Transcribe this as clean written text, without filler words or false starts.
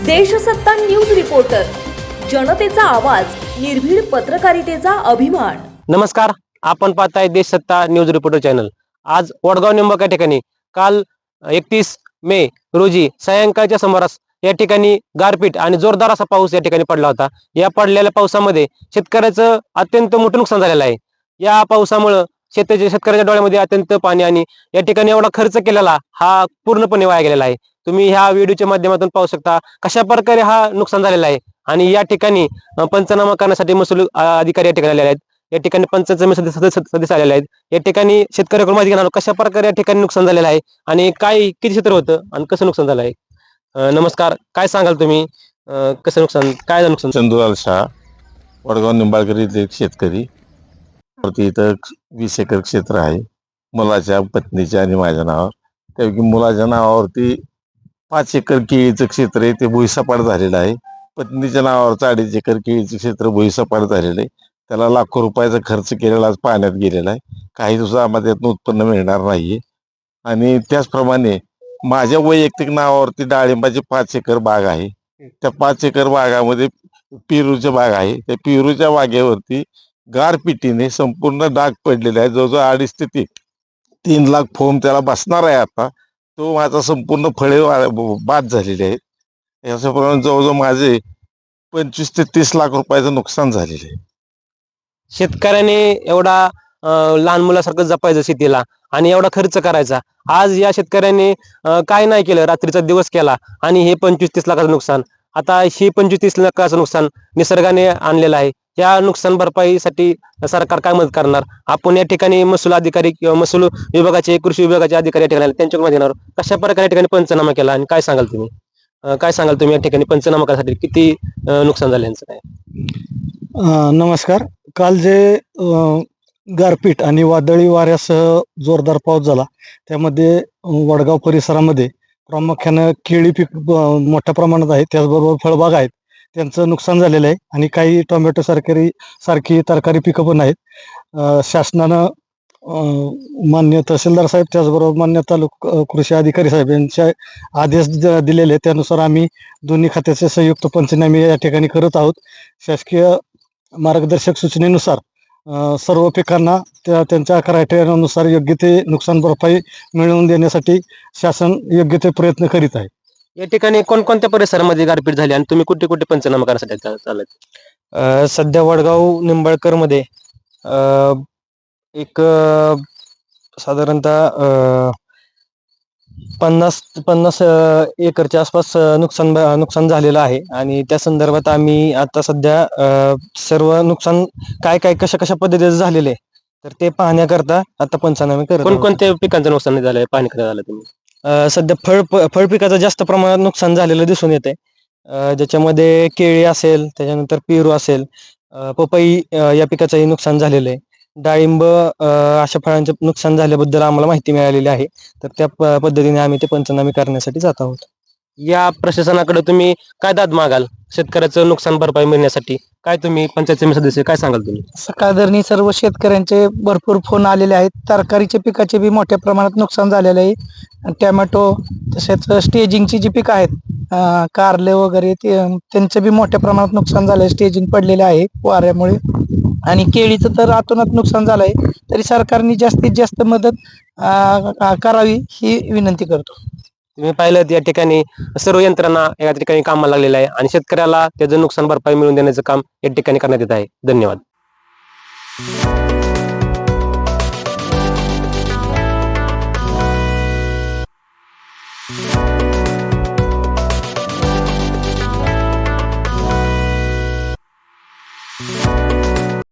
Deshsatta news reporter, जनतेचा आवाज, निर्भीड पत्रकारितेचा अभिमान। नमस्कार, आपण पाहताय देशसत्ता न्यूज रिपोर्टर चॅनल। आज वडगाव निंबाळकर या ठिकाणी काल 31 मे रोजी सायंकाळच्या सुमारास या ठिकाणी गारपीट आणि जोरदार असा पाऊस या ठिकाणी पडला होता। या पडलेल्या पावसामध्ये शेतकऱ्याचं अत्यंत मोठं नुकसान झालेलं आहे। या पावसामुळे शेतकऱ्याच्या डोळ्यामध्ये अत्यंत पाणी आणि या ठिकाणी एवढा खर्च केलेला हा पूर्णपणे वाया गेलेला आहे। तुम्ही ह्या व्हिडिओच्या माध्यमातून पाहू शकता कशा प्रकारे हा नुकसान झालेला आहे। आणि या ठिकाणी पंचनामा करण्यासाठी महसूल अधिकारी या ठिकाणी आलेले आहेत। या ठिकाणी पंचायत सदस्य आलेले आहेत। या ठिकाणी शेतकऱ्याकडून माहिती घेणार कशा प्रकारे या ठिकाणी नुकसान झालेलं आहे आणि काय किती क्षेत्र होतं आणि कसं नुकसान झालं आहे। नमस्कार, काय सांगाल तुम्ही, कसं नुकसान, काय नुकसान? चंदूलाल शाह, वडगाव निंबाळकर इथले एक शेतकरी। वरती इथं 20 एकर क्षेत्र आहे मुलाच्या, पत्नीच्या आणि माझ्या नावावर। त्यापैकी मुलाच्या नावावरती 5 एकर केळीचं क्षेत्र आहे, ते भुईसपाट झालेलं आहे। पत्नीच्या नावावरचं 2.5 एकर केळीचं क्षेत्र भुईसपाट झालेलं आहे। त्याला लाखो रुपयाचा खर्च केलेला आज पाण्यात गेलेला आहे। काही दिवसामध्ये त्यातून उत्पन्न मिळणार नाहीये। आणि त्याचप्रमाणे माझ्या वैयक्तिक नावावरती डाळिंबाची 5 एकर बाग आहे। त्या 5 एकर बागामध्ये पेरूच्या बाग आहे। त्या पेरूच्या बागेवरती गारपिटीने संपूर्ण डाग पडलेला आहे। जवळजवळ 2.5 ते 3 लाख फोम त्याला बसणार आहे। आता तो माझा संपूर्ण फळे बाद झालेले आहेत। याच्याप्रमाणे जवळजवळ माझे 25 ते 30 लाख रुपयाचं नुकसान झालेलं आहे। शेतकऱ्याने एवढा लहान मुलासारखं जपायचं शेतीला आणि एवढा खर्च करायचा, आज या शेतकऱ्याने काय नाही केलं, रात्रीचा दिवस केला आणि हे 25-30 लाखाचं नुकसान। आता ही 25-30 लाखाचं नुकसान निसर्गाने आणलेलं आहे। या नुकसान भरपाईसाठी सरकार काय मदत करणार? आपण या ठिकाणी महसूल अधिकारी किंवा महसूल विभागाचे, कृषी विभागाचे अधिकारी या ठिकाणी त्यांच्याकडे येणार कशा प्रकारे या ठिकाणी पंचनामा केला आणि काय सांगाल तुम्ही, काय सांगाल तुम्ही या ठिकाणी पंचनामा करण्यासाठी किती नुकसान झालं यांचं काय? नमस्कार। काल जे गारपीट आणि वादळी वाऱ्यासह जोरदार पाऊस झाला, त्यामध्ये वडगाव परिसरामध्ये प्रामुख्यानं केळी पीक मोठ्या प्रमाणात आहे, त्याचबरोबर फळबाग आहेत, त्यांचं नुकसान झालेलं आहे। आणि काही टोमॅटो सारखी तरकारी पिकं पण आहेत। शासनानं मान्य तहसीलदार साहेब, त्याचबरोबर मान्य कृषी अधिकारी साहेब यांचे आदेश दिलेले, त्यानुसार आम्ही दोन्ही खात्याचे संयुक्त पंचनामे या ठिकाणी करत आहोत। शासकीय मार्गदर्शक सूचनेनुसार सर्व पिकांना त्यांच्या क्रायटेरियानुसार योग्य ते नुकसान भरपाई मिळवून देण्यासाठी शासन योग्य ते प्रयत्न करीत आहे। या ठिकाणी कोणकोणत्या परिसरामध्ये गारपीट झाली आणि तुम्ही कुठे कुठे पंचनामा करण्यासाठी चालत? सध्या वडगाव निंबाळकर मध्ये एक साधारणतः 50 एकरच्या आसपास नुकसान झालेलं आहे। आणि त्या संदर्भात आम्ही आता सध्या सर्व नुकसान काय कशा पद्धतीचं झालेले तर ते पाहण्याकरता आता पंचनामे करत आहोत। कोणकोणत्या पिकांचं नुकसान झालंय, पाणी कसं झालं तुम्ही? सध्या फळ पिकाचं जास्त प्रमाणात नुकसान झालेलं दिसून येते, ज्याच्यामध्ये केळी असेल, त्याच्यानंतर पेरू असेल, पपई या पिकाचंही नुकसान झालेलं आहे। डाळिंब अशा फळांचे नुकसान झाल्याबद्दल आम्हाला माहिती मिळालेली आहे, तर त्या पद्धतीने आम्ही ते पंचनामे करण्यासाठी जात आहोत। या प्रशासनाकडे तुम्ही काय दाद मागाल शेतकऱ्याचं नुकसान भरपाई मिळण्यासाठी? काय तुम्ही पंचायत समिती सदस्य काय सांगाल तुम्ही? सकाळधरणी सर्व शेतकऱ्यांचे भरपूर फोन आलेले आहेत। तरकारीच्या पिकाचे बी मोठ्या प्रमाणात नुकसान झालेले आहे। टोमॅटो तसेच स्टेजिंगची जी पिकं आहेत, कारले वगैरे, त्यांचं बी मोठ्या प्रमाणात नुकसान झालंय, स्टेजिंग पडलेले आहे वाऱ्यामुळे। आणि केळीचं तर अतोनात नुकसान झालंय, तरी सरकारने जास्तीत जास्त मदत करावी ही विनंती करतो। तुम्ही पाहिलं या ठिकाणी सर्व यंत्रणा या ठिकाणी कामाला लागलेलं आहे आणि शेतकऱ्याला त्याचं नुकसान भरपाई मिळवून देण्याचं काम या ठिकाणी करण्यात येत आहे। धन्यवाद।